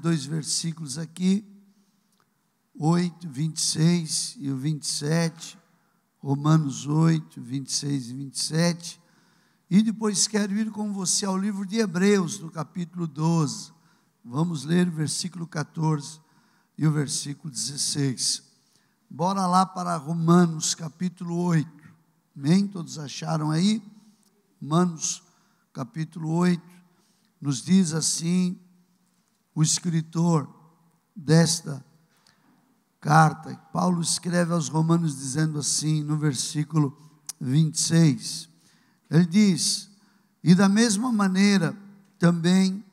Dois versículos aqui, 8, 26 e o 27, Romanos 8, 26 e 27, e depois quero ir com você ao livro de Hebreus, no capítulo 12, vamos ler o versículo 14 e o versículo 16, bora lá para Romanos capítulo 8, amém? Todos acharam aí? Romanos capítulo 8, nos diz assim, o escritor desta carta, Paulo escreve aos Romanos dizendo assim, no versículo 26, ele diz, e da mesma maneira também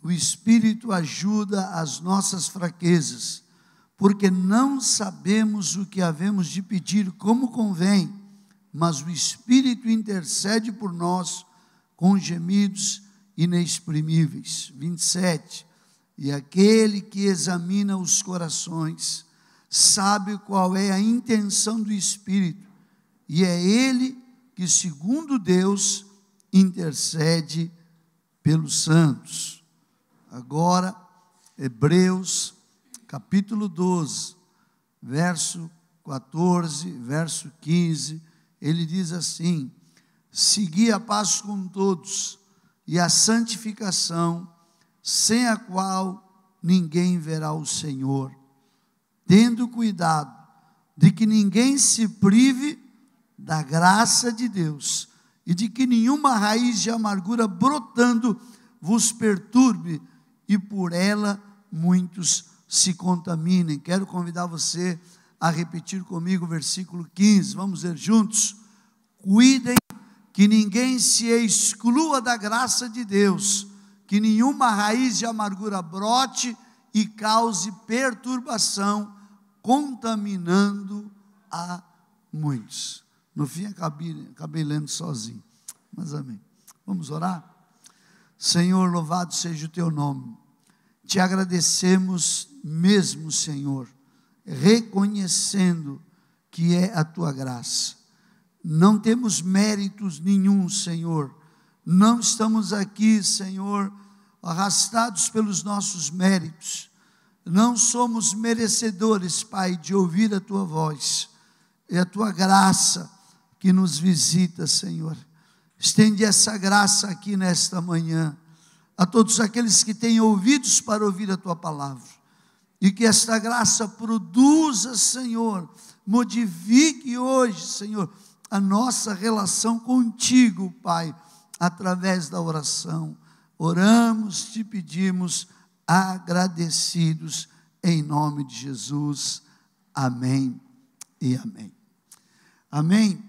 o Espírito ajuda as nossas fraquezas, porque não sabemos o que havemos de pedir como convém, mas o Espírito intercede por nós com gemidos inexprimíveis. 27, e aquele que examina os corações, sabe qual é a intenção do Espírito, e é Ele que, segundo Deus, intercede pelos santos. Agora, Hebreus, capítulo 12, verso 14, verso 15, ele diz assim, segui a paz com todos, e a santificação, sem a qual ninguém verá o Senhor, tendo cuidado de que ninguém se prive da graça de Deus, e de que nenhuma raiz de amargura brotando vos perturbe, e por ela muitos se contaminem. Quero convidar você a repetir comigo o versículo 15, vamos ler juntos. Cuidem que ninguém se exclua da graça de Deus, que nenhuma raiz de amargura brote e cause perturbação, contaminando a muitos. No fim, acabei lendo sozinho, mas amém. Vamos orar? Senhor, louvado seja o teu nome. Te agradecemos mesmo, Senhor, reconhecendo que é a tua graça. Não temos méritos nenhum, Senhor. Não estamos aqui, Senhor, arrastados pelos nossos méritos. Não somos merecedores, Pai, de ouvir a tua voz. É a tua graça que nos visita, Senhor. Estende essa graça aqui nesta manhã a todos aqueles que têm ouvidos para ouvir a tua palavra. E que esta graça produza, Senhor, modifique hoje, Senhor, a nossa relação contigo, Pai, através da oração. Oramos, te pedimos, agradecidos, em nome de Jesus. Amém e amém. Amém.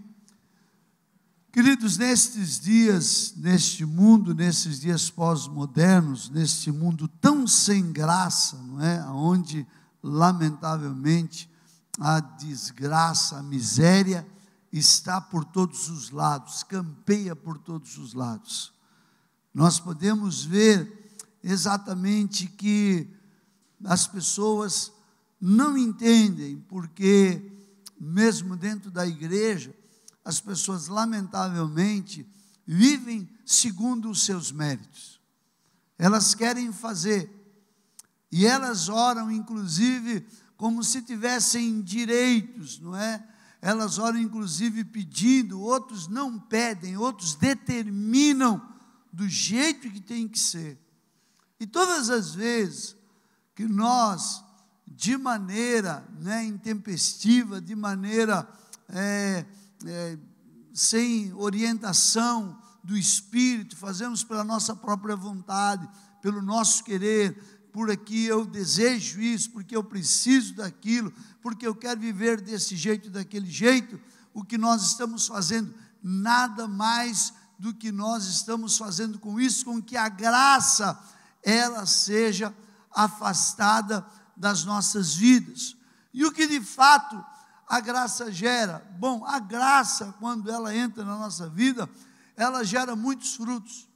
Queridos, nestes dias, neste mundo, nesses dias pós-modernos, neste mundo tão sem graça, não é? Onde, lamentavelmente, a desgraça, a miséria está por todos os lados, campeia por todos os lados. Nós podemos ver exatamente que as pessoas não entendem, porque mesmo dentro da igreja, as pessoas lamentavelmente vivem segundo os seus méritos. Elas querem fazer, e elas oram inclusive como se tivessem direitos, não é? Elas oram inclusive pedindo, outros não pedem, outros determinam do jeito que tem que ser. E todas as vezes que nós, de maneira intempestiva, de maneira sem orientação do Espírito, fazemos pela nossa própria vontade, pelo nosso querer, por aqui eu desejo isso, porque eu preciso daquilo, porque eu quero viver desse jeito, daquele jeito, o que nós estamos fazendo, nada mais do que nós estamos fazendo com isso, com que a graça, ela seja afastada das nossas vidas. E o que de fato a graça gera? Bom, a graça, quando ela entra na nossa vida, ela gera muitos frutos.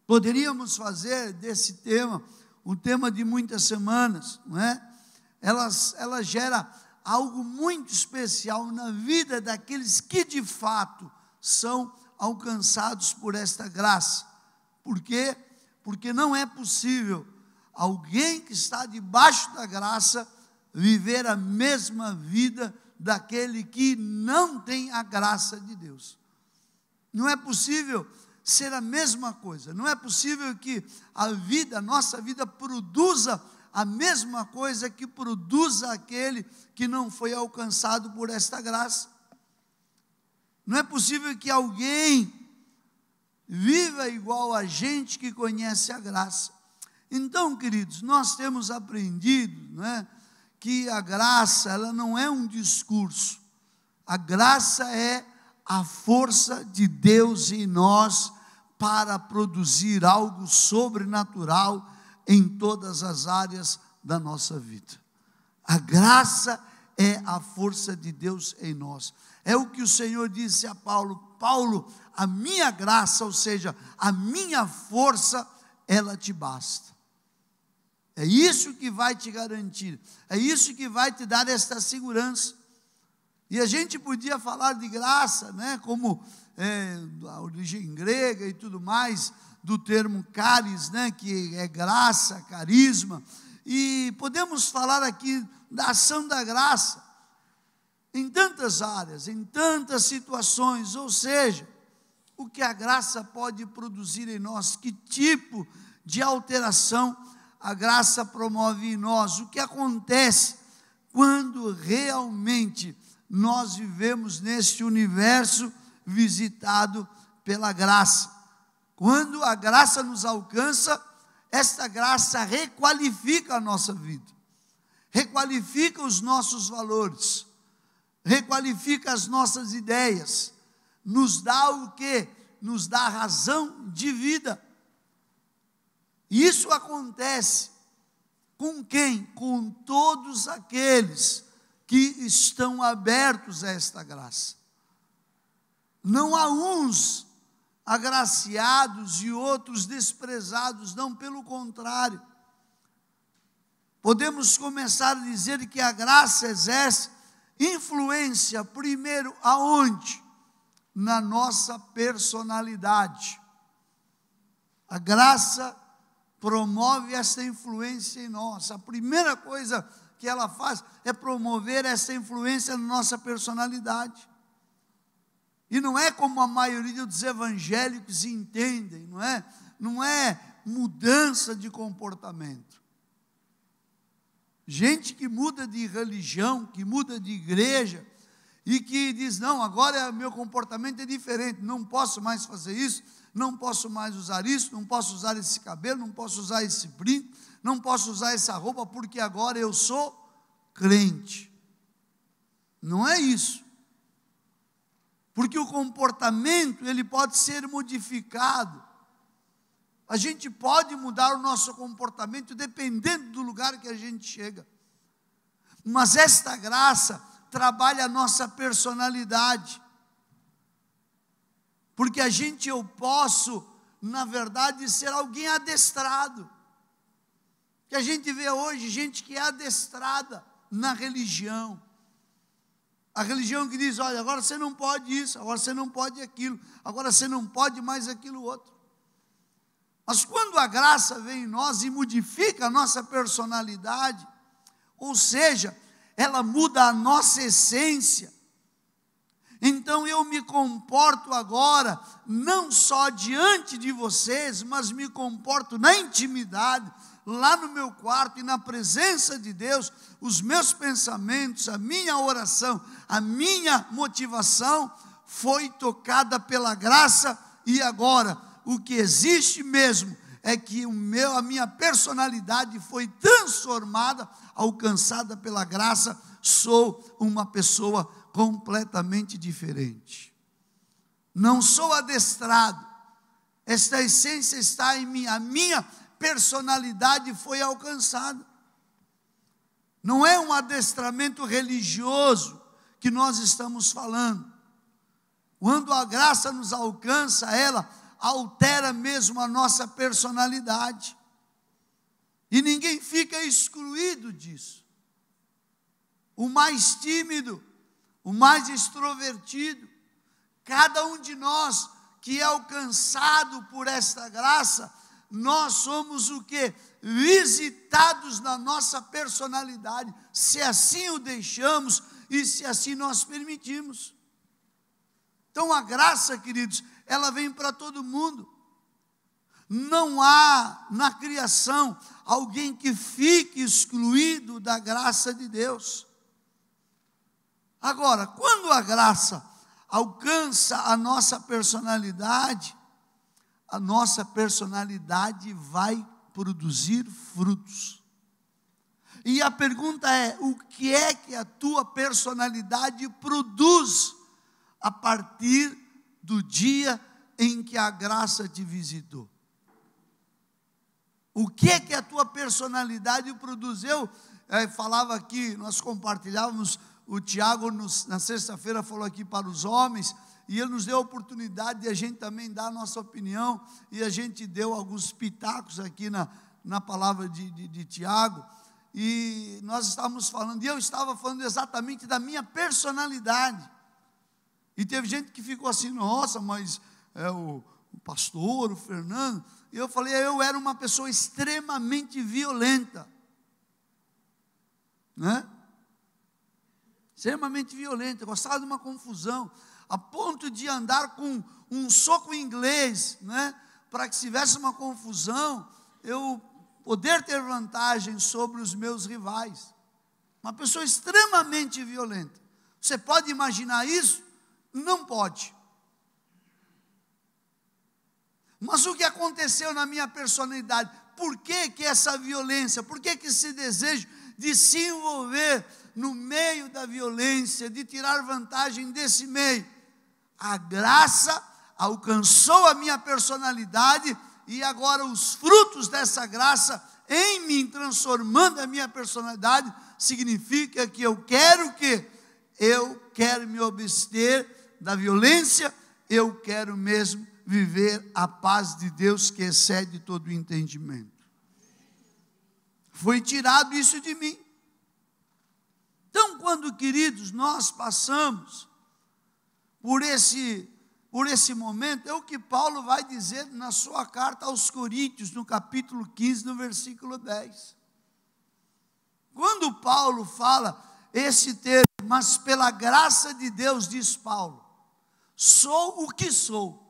Poderíamos fazer desse tema um tema de muitas semanas, não é? Ela gera algo muito especial na vida daqueles que de fato são alcançados por esta graça. Por quê? Porque não é possível alguém que está debaixo da graça viver a mesma vida daquele que não tem a graça de Deus. Não é possível ser a mesma coisa. Não é possível que a nossa vida produza a mesma coisa que produza aquele que não foi alcançado por esta graça. Não é possível que alguém viva igual a gente que conhece a graça. Então, queridos, nós temos aprendido, não é, que a graça, ela não é um discurso. A graça é a força de Deus em nós para produzir algo sobrenatural em todas as áreas da nossa vida. A graça é a força de Deus em nós. É o que o Senhor disse a Paulo: Paulo, a minha graça, ou seja, a minha força, ela te basta. É isso que vai te garantir, é isso que vai te dar esta segurança. E a gente podia falar de graça, né, como a origem grega e tudo mais, do termo caris, né, que é graça, carisma, e podemos falar aqui da ação da graça, em tantas áreas, em tantas situações, ou seja, o que a graça pode produzir em nós, que tipo de alteração a graça promove em nós, o que acontece quando realmente nós vivemos neste universo visitado pela graça. Quando a graça nos alcança, esta graça requalifica a nossa vida, requalifica os nossos valores, requalifica as nossas ideias, nos dá o quê? Nos dá razão de vida. E isso acontece com quem? Com todos aqueles que estão abertos a esta graça. Não há uns agraciados e outros desprezados, não, pelo contrário. Podemos começar a dizer que a graça exerce influência, primeiro, aonde? Na nossa personalidade. A graça promove essa influência em nós. A primeira coisa que ela faz é promover essa influência na nossa personalidade. E não é como a maioria dos evangélicos entendem, não é mudança de comportamento. Gente que muda de religião, que muda de igreja, e que diz: não, agora meu comportamento é diferente, não posso mais fazer isso, não posso mais usar isso, não posso usar esse cabelo, não posso usar esse brinco, não posso usar essa roupa, porque agora eu sou crente. Não é isso. Porque o comportamento, ele pode ser modificado. A gente pode mudar o nosso comportamento dependendo do lugar que a gente chega. Mas esta graça trabalha a nossa personalidade. Porque eu posso, na verdade, ser alguém adestrado. Que a gente vê hoje gente que é adestrada na religião. A religião que diz: olha, agora você não pode isso, agora você não pode aquilo, agora você não pode mais aquilo outro. Mas quando a graça vem em nós e modifica a nossa personalidade, ou seja, ela muda a nossa essência, então eu me comporto agora, não só diante de vocês, mas me comporto na intimidade, lá no meu quarto e na presença de Deus, os meus pensamentos, a minha oração, a minha motivação foi tocada pela graça, e agora o que existe mesmo é que a minha personalidade foi transformada, alcançada pela graça, sou uma pessoa completamente diferente. Não sou adestrado, esta essência está em mim, a minha personalidade foi alcançada. Não é um adestramento religioso que nós estamos falando. Quando a graça nos alcança, ela altera mesmo a nossa personalidade. E ninguém fica excluído disso. O mais tímido, o mais extrovertido, cada um de nós que é alcançado por esta graça, nós somos o quê? visitados na nossa personalidade, se assim o deixamos e se assim nós permitimos. Então a graça, queridos, ela vem para todo mundo. Não há na criação alguém que fique excluído da graça de Deus. Agora, quando a graça alcança a nossa personalidade vai produzir frutos. E a pergunta é: o que é que a tua personalidade produz a partir do dia em que a graça te visitou? O que é que a tua personalidade produz? Eu falava aqui, nós compartilhávamos, o Tiago na sexta-feira falou aqui para os homens, e ele nos deu a oportunidade de a gente também dar a nossa opinião, e a gente deu alguns pitacos aqui na palavra de Tiago, e nós estávamos falando, e eu estava falando exatamente da minha personalidade, e teve gente que ficou assim: nossa, mas o pastor, o Fernando, e eu falei, eu era uma pessoa extremamente violenta, né? Extremamente violenta, gostava de uma confusão, a ponto de andar com um soco inglês, né? Para que se tivesse uma confusão, eu poder ter vantagem sobre os meus rivais. Uma pessoa extremamente violenta. Você pode imaginar isso? Não pode. Mas o que aconteceu na minha personalidade? Por que essa violência? Por que esse desejo de se envolver no meio da violência, de tirar vantagem desse meio? A graça alcançou a minha personalidade, e agora os frutos dessa graça em mim, transformando a minha personalidade, significa que eu quero me abster da violência, eu quero mesmo viver a paz de Deus que excede todo o entendimento. Foi tirado isso de mim. Então, quando, queridos, nós passamos por esse momento, é o que Paulo vai dizer na sua carta aos Coríntios, no capítulo 15, no versículo 10. Quando Paulo fala esse termo, mas pela graça de Deus, diz Paulo, sou o que sou.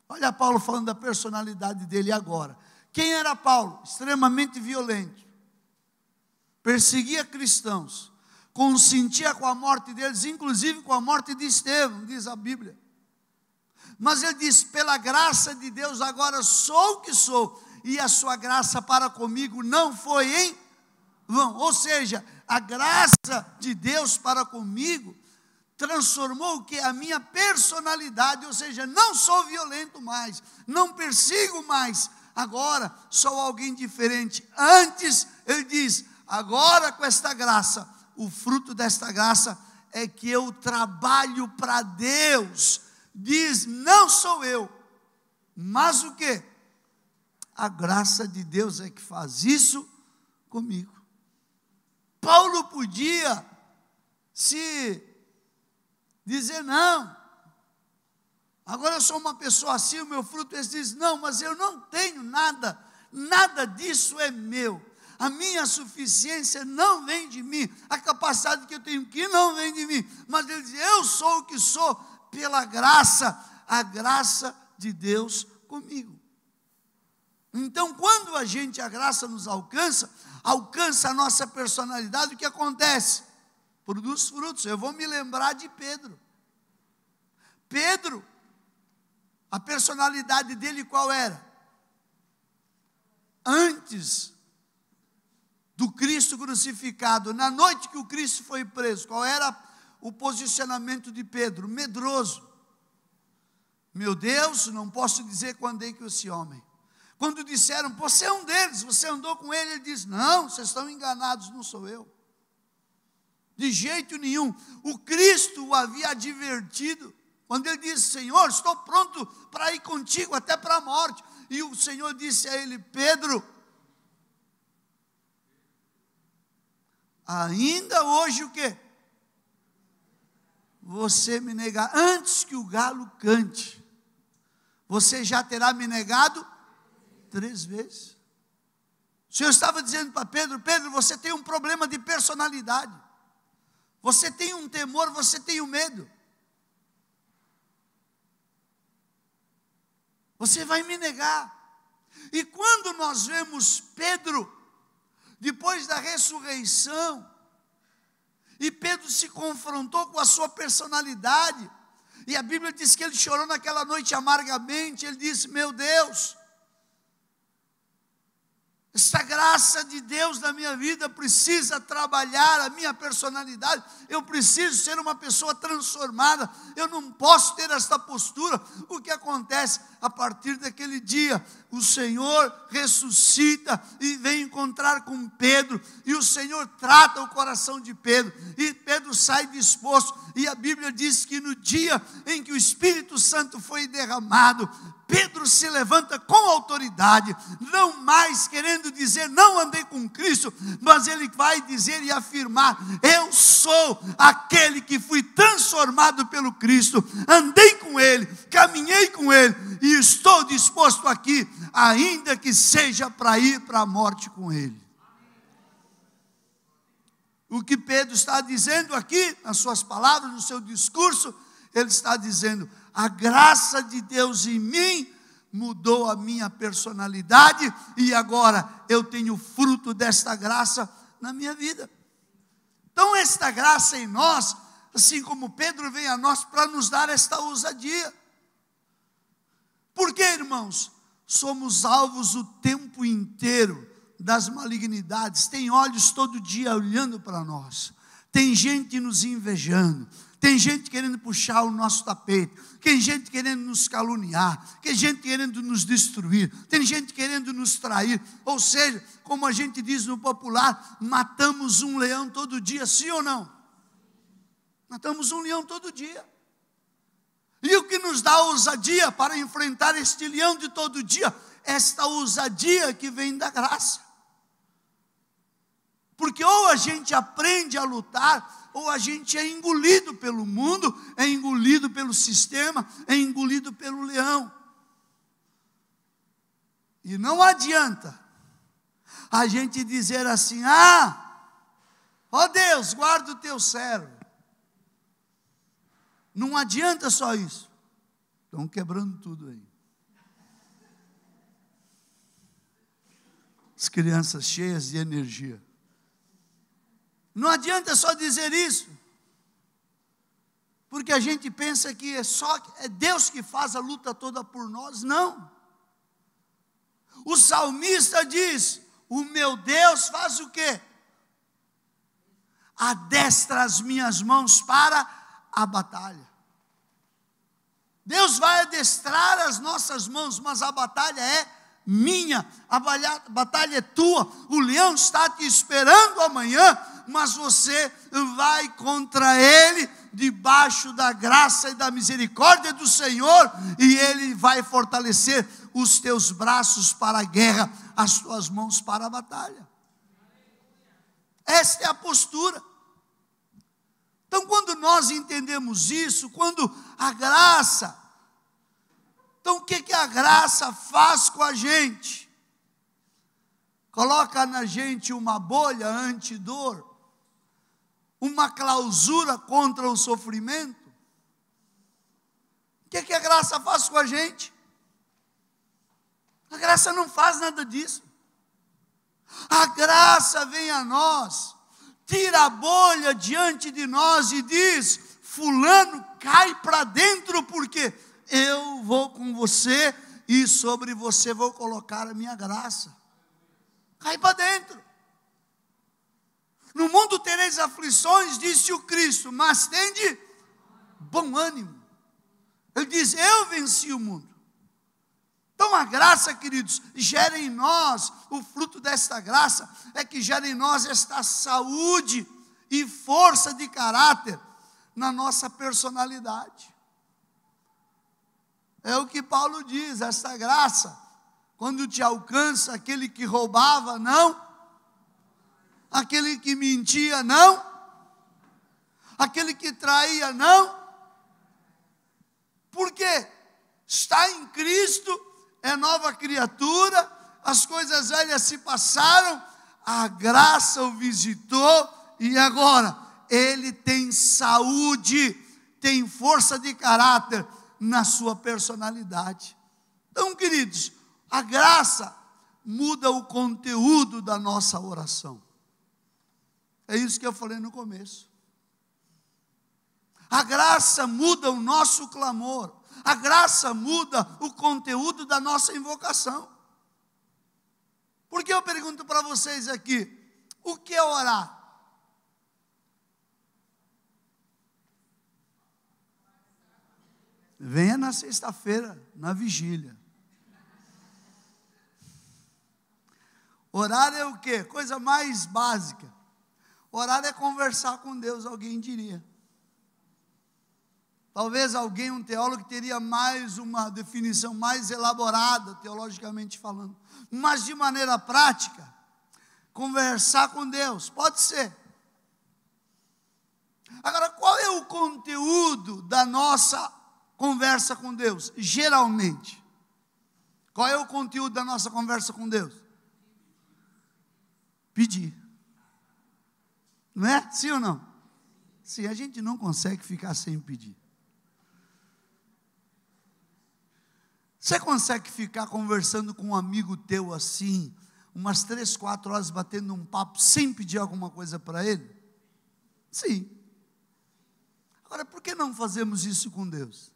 Olha Paulo falando da personalidade dele agora. Quem era Paulo? Extremamente violento. Perseguia cristãos. Consentia com a morte deles, inclusive com a morte de Estevão, diz a Bíblia. Mas ele diz, pela graça de Deus agora sou o que sou, e a sua graça para comigo não foi em vão. Ou seja, a graça de Deus para comigo transformou o que? A minha personalidade, ou seja, não sou violento mais, não persigo mais, agora sou alguém diferente. Antes, ele diz, agora com esta graça, o fruto desta graça é que eu trabalho para Deus. Diz, não sou eu, mas o quê? A graça de Deus é que faz isso comigo. Paulo podia se dizer, não, agora eu sou uma pessoa assim, o meu fruto é esse. Diz, não, mas eu não tenho nada disso é meu. A minha suficiência não vem de mim, a capacidade que eu tenho que não vem de mim, mas ele diz, eu sou o que sou, pela graça, a graça de Deus comigo. Então, quando a graça nos alcança a nossa personalidade, o que acontece? Produz frutos. Eu vou me lembrar de Pedro. Pedro, a personalidade dele qual era? Antes do Cristo crucificado, na noite que o Cristo foi preso, qual era o posicionamento de Pedro? Medroso. Meu Deus, não posso dizer que andei com esse homem. Quando disseram, você é um deles, você andou com ele, ele diz, não, vocês estão enganados, não sou eu. De jeito nenhum. O Cristo o havia advertido, quando ele disse, Senhor, estou pronto para ir contigo até para a morte. E o Senhor disse a ele, Pedro, ainda hoje o quê? Você me negar, antes que o galo cante, você já terá me negado 3 vezes. O Senhor estava dizendo para Pedro: Pedro, você tem um problema de personalidade. Você tem um temor, você tem um medo. Você vai me negar. E quando nós vemos Pedro, depois da ressurreição, e Pedro se confrontou com a sua personalidade, e a Bíblia diz que ele chorou naquela noite amargamente. Ele disse: meu Deus, essa graça de Deus na minha vida precisa trabalhar a minha personalidade. Eu preciso ser uma pessoa transformada. Eu não posso ter esta postura. O que acontece? A partir daquele dia, o Senhor ressuscita e vem encontrar com Pedro. E o Senhor trata o coração de Pedro. E Pedro sai disposto. E a Bíblia diz que no dia em que o Espírito Santo foi derramado, Pedro se levanta com autoridade, não mais querendo dizer não andei com Cristo, mas ele vai dizer e afirmar: eu sou aquele que fui transformado pelo Cristo, andei com Ele, caminhei com Ele, e estou disposto aqui, ainda que seja para ir para a morte com Ele. O que Pedro está dizendo aqui, nas suas palavras, no seu discurso, ele está dizendo: a graça de Deus em mim mudou a minha personalidade, e agora eu tenho fruto desta graça na minha vida. Então esta graça em nós, assim como Pedro vem a nós para nos dar esta ousadia. Por quê, irmãos? Somos alvos o tempo inteiro das malignidades. Tem olhos todo dia olhando para nós. Tem gente nos invejando. Tem gente querendo puxar o nosso tapete. Tem gente querendo nos caluniar. Tem gente querendo nos destruir. Tem gente querendo nos trair. Ou seja, como a gente diz no popular, matamos um leão todo dia, sim ou não? Matamos um leão todo dia. E o que nos dá ousadia para enfrentar este leão de todo dia? Esta ousadia que vem da graça. Porque ou a gente aprende a lutar, ou a gente é engolido pelo mundo, é engolido pelo sistema, é engolido pelo leão. E não adianta a gente dizer assim: ó Deus, guarda o teu servo. Não adianta só isso. Estão quebrando tudo aí. As crianças cheias de energia. Não adianta só dizer isso, porque a gente pensa que é Deus que faz a luta toda por nós. Não. O salmista diz: o meu Deus faz o quê? Adestra as minhas mãos para a batalha. Deus vai adestrar as nossas mãos, mas a batalha é minha, a batalha é tua. O leão está te esperando amanhã, mas você vai contra ele, debaixo da graça e da misericórdia do Senhor, e ele vai fortalecer os teus braços para a guerra, as tuas mãos para a batalha. Esta é a postura. Então, quando nós entendemos isso, quando a graça, então o que a graça faz com a gente? Coloca na gente uma bolha antidor, uma clausura contra o sofrimento. O que a graça faz com a gente? A graça não faz nada disso. A graça vem a nós, tira a bolha diante de nós e diz: fulano, cai para dentro, porque eu vou com você e sobre você vou colocar a minha graça. Cai para dentro. No mundo tereis aflições, disse o Cristo, mas tende bom ânimo. Ele diz: eu venci o mundo. Então a graça, queridos, gera em nós, o fruto desta graça é que gera em nós esta saúde e força de caráter na nossa personalidade. É o que Paulo diz: esta graça, quando te alcança, aquele que roubava, não. Aquele que mentia, não. Aquele que traía, não. Por quê? Está em Cristo, é nova criatura, as coisas velhas se passaram, a graça o visitou e agora ele tem saúde, tem força de caráter na sua personalidade. Então, queridos, a graça muda o conteúdo da nossa oração. É isso que eu falei no começo. A graça muda o nosso clamor. A graça muda o conteúdo da nossa invocação. Porque eu pergunto para vocês aqui, o que é orar? Venha na sexta-feira, na vigília. Orar é o quê? Coisa mais básica. Orar é conversar com Deus, alguém diria. Talvez alguém, um teólogo, teria mais uma definição mais elaborada, teologicamente falando. Mas de maneira prática, conversar com Deus, pode ser. Agora, qual é o conteúdo da nossa conversa com Deus? Geralmente. Qual é o conteúdo da nossa conversa com Deus? Pedir. Não é? Sim ou não? Sim, a gente não consegue ficar sem pedir. Você consegue ficar conversando com um amigo teu assim, umas 3, 4 horas batendo um papo, sem pedir alguma coisa para ele? Sim. Agora, por que não fazemos isso com Deus?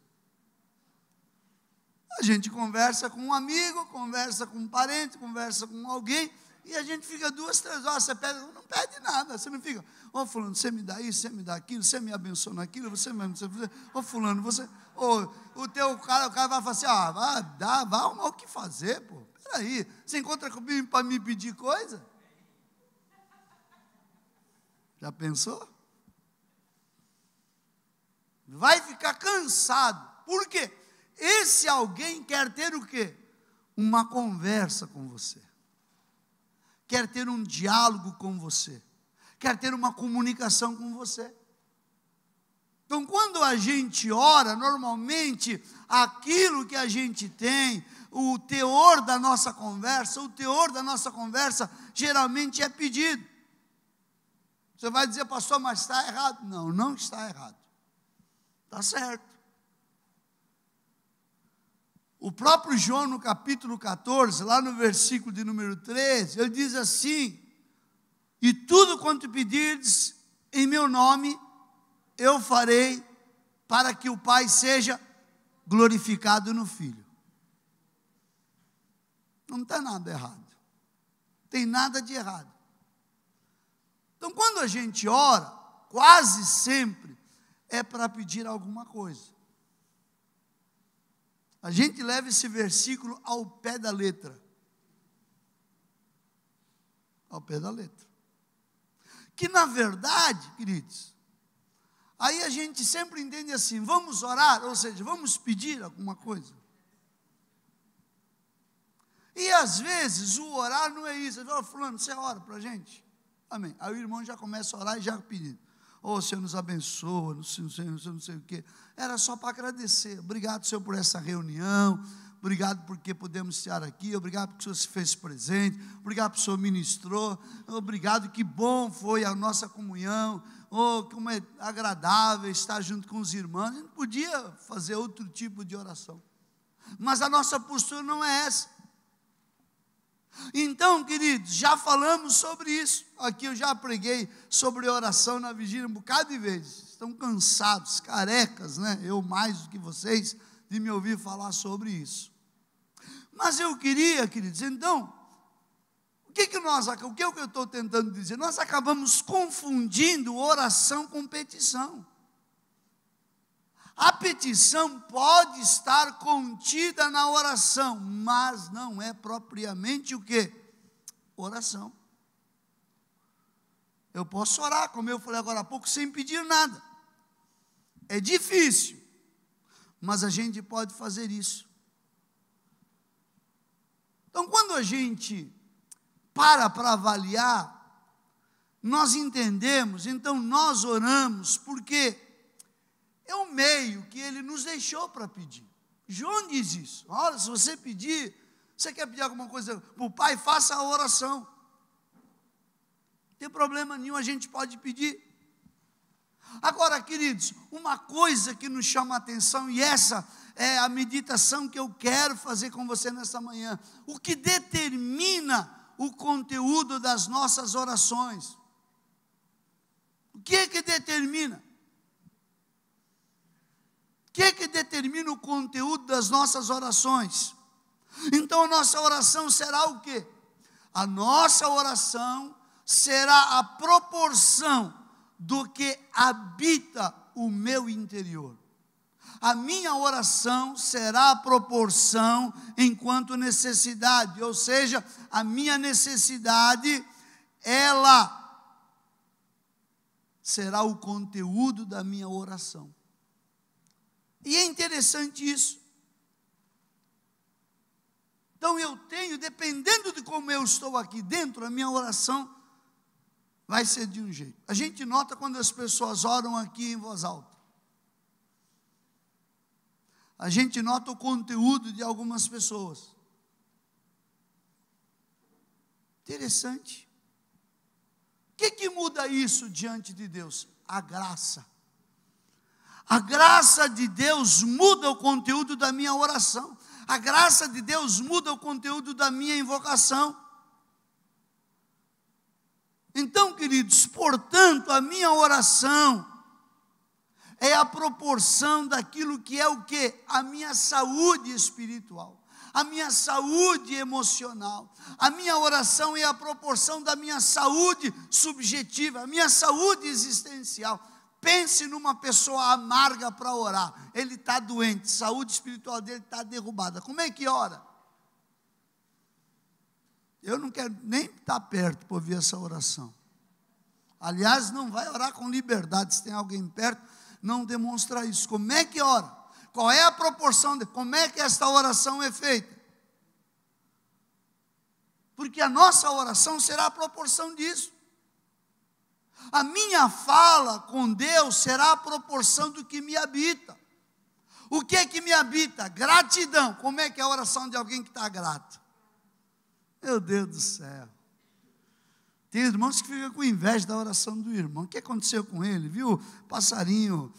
A gente conversa com um amigo, conversa com um parente, conversa com alguém, e a gente fica 2, 3 horas, você pede, não pede nada, você não fica, ô fulano, você me dá isso, você me dá aquilo, você me abençoa naquilo, você me abençoa, ô fulano, você, o cara vai falar assim, vai arrumar o que fazer, pô, peraí, você encontra comigo para me pedir coisa? Já pensou? Vai ficar cansado, por quê? Esse alguém quer ter o quê? Uma conversa com você. Quer ter um diálogo com você, quer ter uma comunicação com você. Então, quando a gente ora, normalmente, aquilo que a gente tem, o teor da nossa conversa, geralmente é pedido. Você vai dizer, pastor, mas está errado. Não, não está errado. Está certo. O próprio João, no capítulo 14, lá no versículo de número 13, ele diz assim, e tudo quanto pedirdes em meu nome, eu farei, para que o Pai seja glorificado no Filho. Não está nada errado. Tem nada de errado. Então, quando a gente ora, quase sempre é para pedir alguma coisa. A gente leva esse versículo ao pé da letra. Ao pé da letra. Que na verdade, queridos, aí a gente sempre entende assim, vamos orar, ou seja, vamos pedir alguma coisa. E às vezes o orar não é isso. Fulano, você ora para a gente? Amém. Aí o irmão já começa a orar e já pedindo. Oh, Senhor nos abençoa, não sei o quê. Era só para agradecer. Obrigado, Senhor, por essa reunião. Obrigado porque podemos estar aqui. Obrigado porque o Senhor se fez presente. Obrigado porque o Senhor ministrou. Obrigado, que bom foi a nossa comunhão. Oh, como é agradável estar junto com os irmãos. A gente podia fazer outro tipo de oração. Mas a nossa postura não é essa. Então, queridos, já falamos sobre isso. Aqui eu já preguei sobre oração na vigília um bocado de vezes. Estão cansados, carecas, né? Eu mais do que vocês, de me ouvir falar sobre isso. Mas eu queria, queridos, então, o que eu estou tentando dizer? Nós acabamos confundindo oração com petição. A petição pode estar contida na oração, mas não é propriamente o quê? Oração. Eu posso orar, como eu falei agora há pouco, sem pedir nada. É difícil, mas a gente pode fazer isso. Então, quando a gente para avaliar, nós entendemos, então nós oramos, porque é o meio que ele nos deixou para pedir. João diz isso. Olha, se você pedir, Você quer pedir alguma coisa para o Pai? Faça a oração. Não tem problema nenhum, a gente pode pedir. Agora, queridos, uma coisa que nos chama a atenção, e essa é a meditação que eu quero fazer com você nesta manhã. O que determina o conteúdo das nossas orações? O que determina? O que determina o conteúdo das nossas orações? Então a nossa oração será o quê? A nossa oração será a proporção do que habita o meu interior. A minha oração será a proporção enquanto necessidade, ou seja, a minha necessidade, ela será o conteúdo da minha oração. E é interessante isso. Então eu tenho, dependendo de como eu estou aqui dentro, a minha oração vai ser de um jeito. A gente nota quando as pessoas oram aqui em voz alta. A gente nota o conteúdo de algumas pessoas. Interessante. O que muda isso diante de Deus? A graça. A graça de Deus muda o conteúdo da minha oração. A graça de Deus muda o conteúdo da minha invocação. Então, queridos, portanto, a minha oração é a proporção daquilo que é o quê? A minha saúde espiritual, a minha saúde emocional. A minha oração é a proporção da minha saúde subjetiva, a minha saúde existencial. Pense numa pessoa amarga para orar. Ele está doente, saúde espiritual dele está derrubada. Como é que ora? Eu não quero nem estar perto para ouvir essa oração. Aliás, não vai orar com liberdade. Se tem alguém perto, não demonstra isso. Como é que ora? Qual é a proporção? Como é que esta oração é feita? Porque a nossa oração será a proporção disso. A minha fala com Deus será a proporção do que me habita. O que é que me habita? Gratidão. Como é que é a oração de alguém que está grato? Meu Deus do céu. Tem irmãos que ficam com inveja da oração do irmão. O que aconteceu com ele? Viu passarinho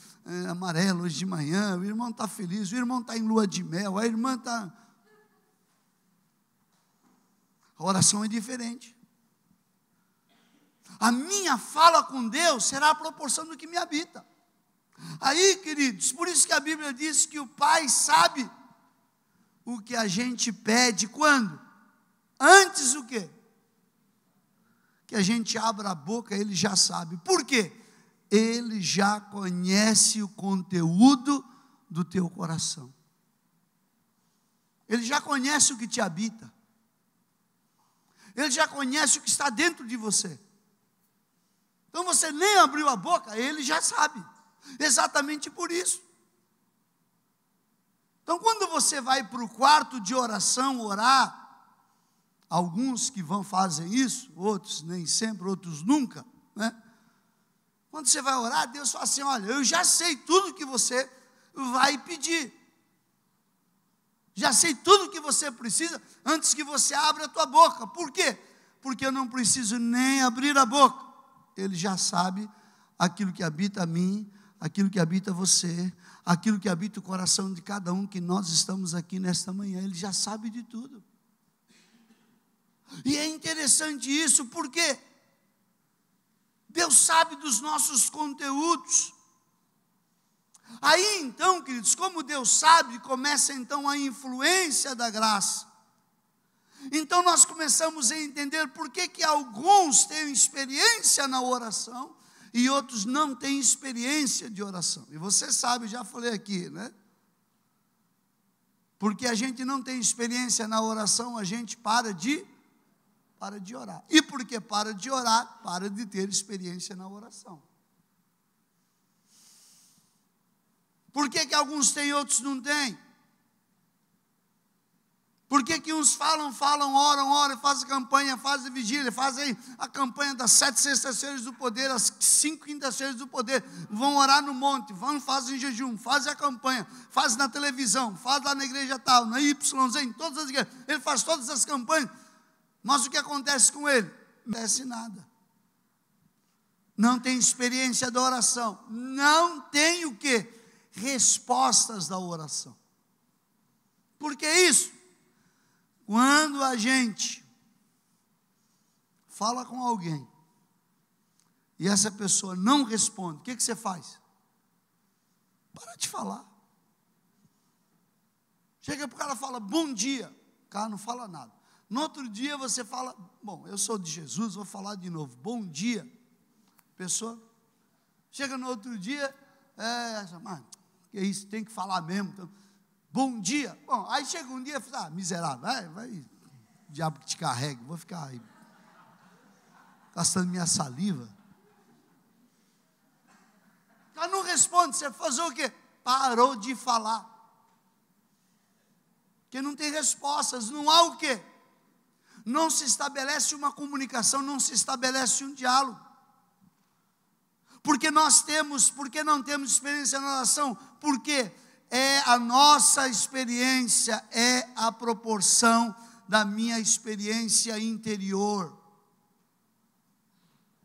amarelo hoje de manhã, o irmão está feliz, o irmão está em lua de mel, a irmã está... A oração é diferente. A minha fala com Deus será a proporção do que me habita. Aí, queridos, por isso que a Bíblia diz que o Pai sabe o que a gente pede quando? Antes o quê? Que a gente abra a boca, Ele já sabe. Por quê? Ele já conhece o conteúdo do teu coração. Ele já conhece o que te habita. Ele já conhece o que está dentro de você. Então você nem abriu a boca, Ele já sabe. Exatamente por isso. Então quando você vai para o quarto de oração orar, alguns que fazem isso, outros nem sempre, outros nunca, né? Quando você vai orar, Deus fala assim, olha, eu já sei tudo que você vai pedir. Já sei tudo que você precisa antes que você abra a tua boca. Por quê? Porque eu não preciso nem abrir a boca. Ele já sabe aquilo que habita a mim, aquilo que habita você, aquilo que habita o coração de cada um que nós estamos aqui nesta manhã. Ele já sabe de tudo. E é interessante isso, porque Deus sabe dos nossos conteúdos. Aí então, queridos, como Deus sabe, começa então a influência da graça. Então nós começamos a entender por que alguns têm experiência na oração e outros não têm experiência de oração. E você sabe, já falei aqui, né? Porque a gente não tem experiência na oração, a gente para de orar. E porque para de orar, para de ter experiência na oração. Por que alguns têm e outros não têm? Por que que uns falam, oram, fazem campanha, fazem vigília, fazem a campanha das 7 sextas-feiras do poder, as 5 quintas-feiras do poder, vão orar no monte, fazem jejum, fazem a campanha, fazem na televisão, fazem lá na igreja tal, na YZ, em todas as igrejas, ele faz todas as campanhas, mas o que acontece com ele? Não acontece nada. Não tem experiência da oração, não tem o quê? Respostas da oração. Por que isso? Quando a gente fala com alguém e essa pessoa não responde, o que você faz? Para de falar. Chega para o cara e fala, bom dia. O cara não fala nada. No outro dia você fala, bom, eu sou de Jesus, vou falar de novo, bom dia. Pessoa, chega no outro dia, que isso, tem que falar mesmo. Então, bom dia. Bom, aí chega um dia e fala, miserável, vai, diabo que te carregue, vou ficar aí gastando minha saliva. O cara não responde, você vai fazer o quê? Parou de falar. Porque não tem respostas, não há o quê? Não se estabelece uma comunicação, não se estabelece um diálogo. Porque não temos experiência na oração? Porque a nossa experiência é a proporção da minha experiência interior.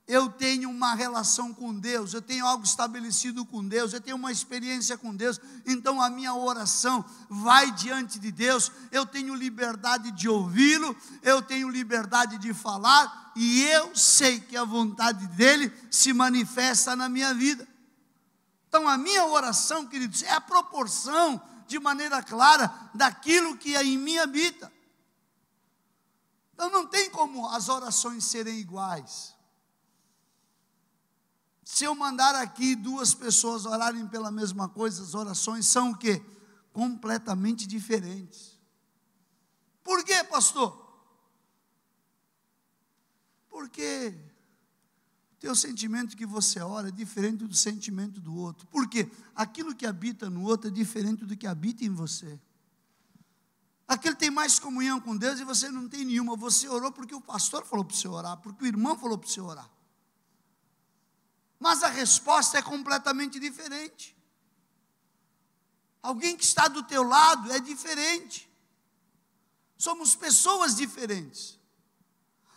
Eu tenho uma relação com Deus, eu tenho algo estabelecido com Deus, eu tenho uma experiência com Deus, então a minha oração vai diante de Deus, eu tenho liberdade de ouvi-lo, eu tenho liberdade de falar, e eu sei que a vontade dEle se manifesta na minha vida. Então a minha oração, queridos, é a proporção, de maneira clara, daquilo que em mim habita. Então não tem como as orações serem iguais. Se eu mandar aqui 2 pessoas orarem pela mesma coisa, as orações são o quê? Completamente diferentes. Por quê, pastor? Porque o teu sentimento que você ora é diferente do sentimento do outro. Por quê? Aquilo que habita no outro é diferente do que habita em você. Aquele tem mais comunhão com Deus e você não tem nenhuma. Você orou porque o pastor falou para você orar, porque o irmão falou para você orar. Mas a resposta é completamente diferente. Alguém que está do teu lado é diferente. Somos pessoas diferentes.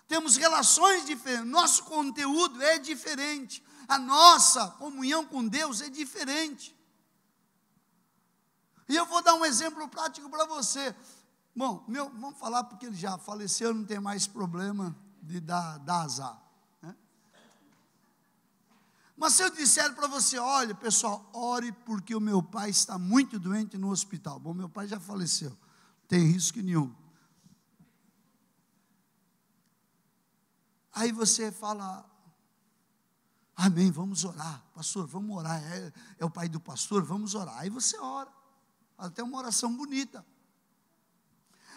Temos relações diferentes. Nosso conteúdo é diferente. A nossa comunhão com Deus é diferente. E eu vou dar um exemplo prático para você. Bom, vamos falar porque ele já faleceu, não tem mais problema de dar azar. Mas se eu disser para você, olha pessoal, ore porque o meu pai está muito doente no hospital. Bom, meu pai já faleceu, não tem risco nenhum. Aí você fala, amém, vamos orar. Pastor, vamos orar, é o pai do pastor, vamos orar. Aí você ora, até uma oração bonita.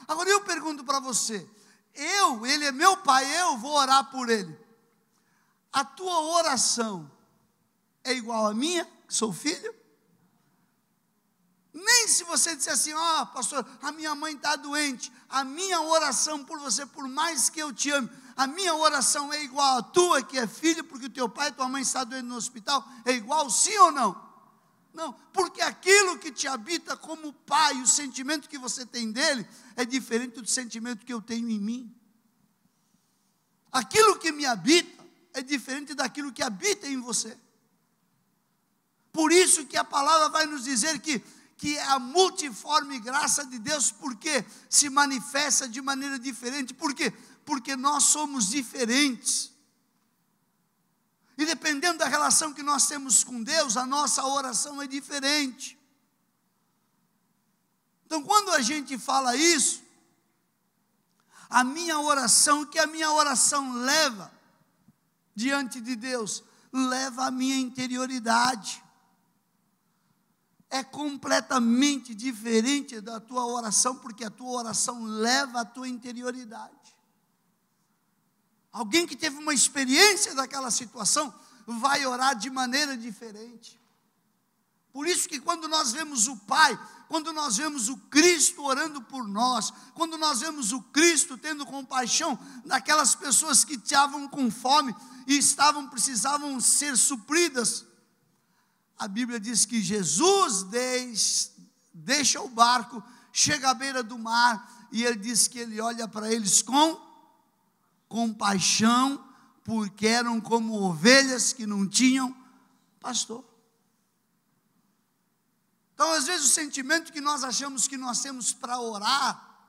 Agora eu pergunto para você, ele é meu pai, eu vou orar por ele. A tua oração é igual à minha, que sou filho? Nem se você disser assim, pastor, a minha mãe está doente, a minha oração por você, por mais que eu te ame, a minha oração é igual à tua, que é filho, porque o teu pai e tua mãe estão doentes no hospital, é igual, sim ou não? Não, porque aquilo que te habita como pai, o sentimento que você tem dele, é diferente do sentimento que eu tenho em mim. Aquilo que me habita, é diferente daquilo que habita em você. Por isso que a palavra vai nos dizer que a multiforme graça de Deus, porque se manifesta de maneira diferente. Por quê? Porque nós somos diferentes. E dependendo da relação que nós temos com Deus, a nossa oração é diferente. Então, quando a gente fala isso, a minha oração, o que a minha oração leva diante de Deus, leva a minha interioridade. É completamente diferente da tua oração, porque a tua oração leva a tua interioridade. Alguém que teve uma experiência daquela situação, vai orar de maneira diferente. Por isso que quando nós vemos o pai quando nós vemos o Cristo orando por nós, quando nós vemos o Cristo tendo compaixão daquelas pessoas que estavam com fome e precisavam ser supridas, a Bíblia diz que Jesus deixa o barco, chega à beira do mar, e ele diz que ele olha para eles com compaixão, porque eram como ovelhas que não tinham pastor. Então, às vezes, o sentimento que nós achamos que nós temos para orar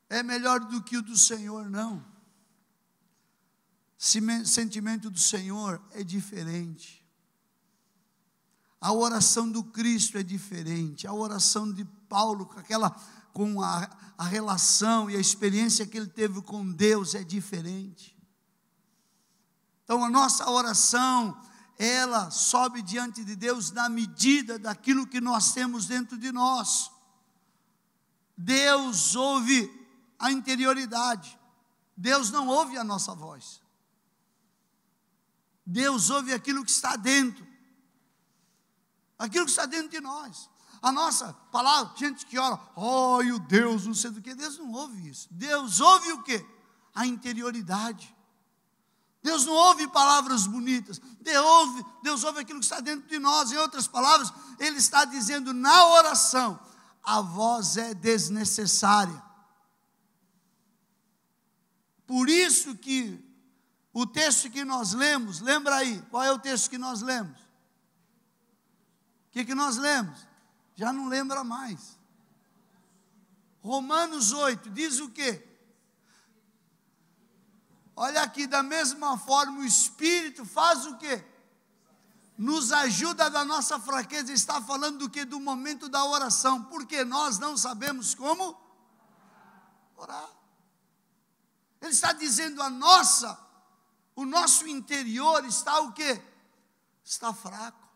é melhor do que o do Senhor, não. O sentimento do Senhor é diferente. A oração do Cristo é diferente. A oração de Paulo, com a relação e a experiência que ele teve com Deus é diferente. Então, a nossa oração, ela sobe diante de Deus na medida daquilo que nós temos dentro de nós. Deus ouve a interioridade. Deus não ouve a nossa voz. Deus ouve aquilo que está dentro. Aquilo que está dentro de nós. A nossa palavra, gente que ora, o Deus, não sei do que, Deus não ouve isso. Deus ouve o quê? A interioridade. Deus não ouve palavras bonitas, Deus ouve aquilo que está dentro de nós. Em outras palavras, Ele está dizendo na oração, a voz é desnecessária. Por isso que o texto que nós lemos, lembra aí, qual é o texto que nós lemos? O que nós lemos? Já não lembra mais. Romanos 8, diz o quê? Olha aqui, da mesma forma o Espírito faz o quê? Nos ajuda da nossa fraqueza. Está falando do quê? Do momento da oração, porque nós não sabemos como orar. Ele está dizendo o nosso interior está o quê? Está fraco.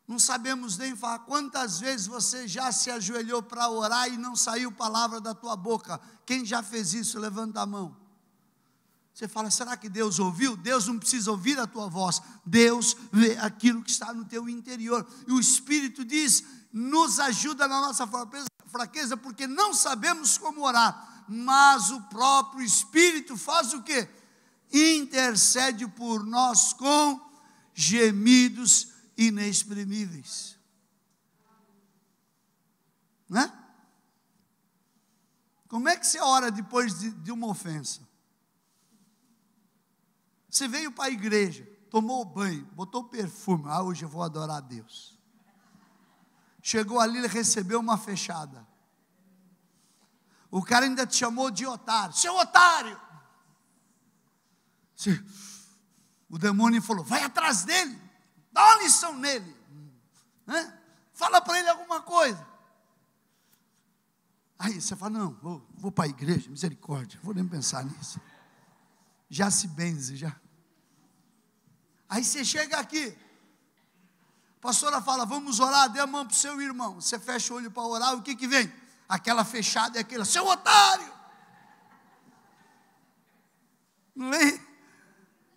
Não sabemos nem falar. Quantas vezes você já se ajoelhou para orar e não saiu palavra da tua boca? Quem já fez isso? Levanta a mão. Você fala, será que Deus ouviu? Deus não precisa ouvir a tua voz. Deus vê aquilo que está no teu interior. E o Espírito diz, nos ajuda na nossa fraqueza, porque não sabemos como orar. Mas o próprio Espírito faz o quê? Intercede por nós com gemidos inexprimíveis. Né? Como é que você ora depois de uma ofensa? Você veio para a igreja, tomou banho, botou perfume, hoje eu vou adorar a Deus. Chegou ali, ele recebeu uma fechada. O cara ainda te chamou de otário. Seu otário! O demônio falou, vai atrás dele, dá uma lição nele. Fala para ele alguma coisa. Aí você fala, não, vou para a igreja, misericórdia, vou nem pensar nisso. Já se benze, já. Aí você chega aqui, a pastora fala, vamos orar, dê a mão para o seu irmão. Você fecha o olho para orar, o que vem? Aquela fechada é aquela, seu otário! Não vem?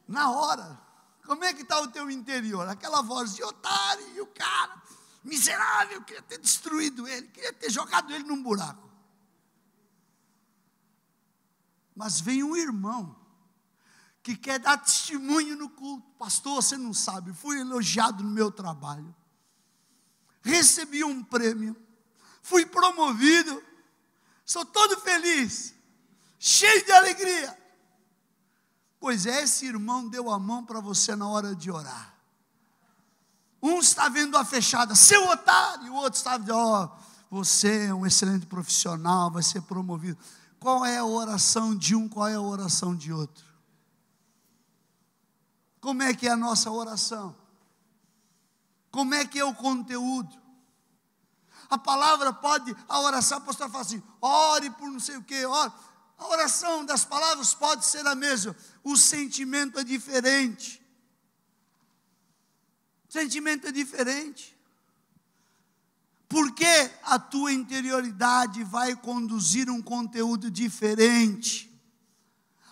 Na hora. Como é que está o teu interior? Aquela voz de otário, e o cara, miserável, queria ter destruído ele, queria ter jogado ele num buraco. Mas vem um irmão, que quer dar testemunho no culto. Pastor, você não sabe, fui elogiado no meu trabalho, recebi um prêmio, fui promovido, sou todo feliz, cheio de alegria. Pois é, esse irmão deu a mão para você na hora de orar. Um está vendo a fechada, seu otário, o outro está dizendo, você é um excelente profissional, vai ser promovido. Qual é a oração de um, qual é a oração de outro? Como é que é a nossa oração? Como é que é o conteúdo? A palavra a oração, a pastora fala assim, ore por não sei o quê, ore. A oração das palavras pode ser a mesma, o sentimento é diferente. O sentimento é diferente. Porque a tua interioridade vai conduzir um conteúdo diferente.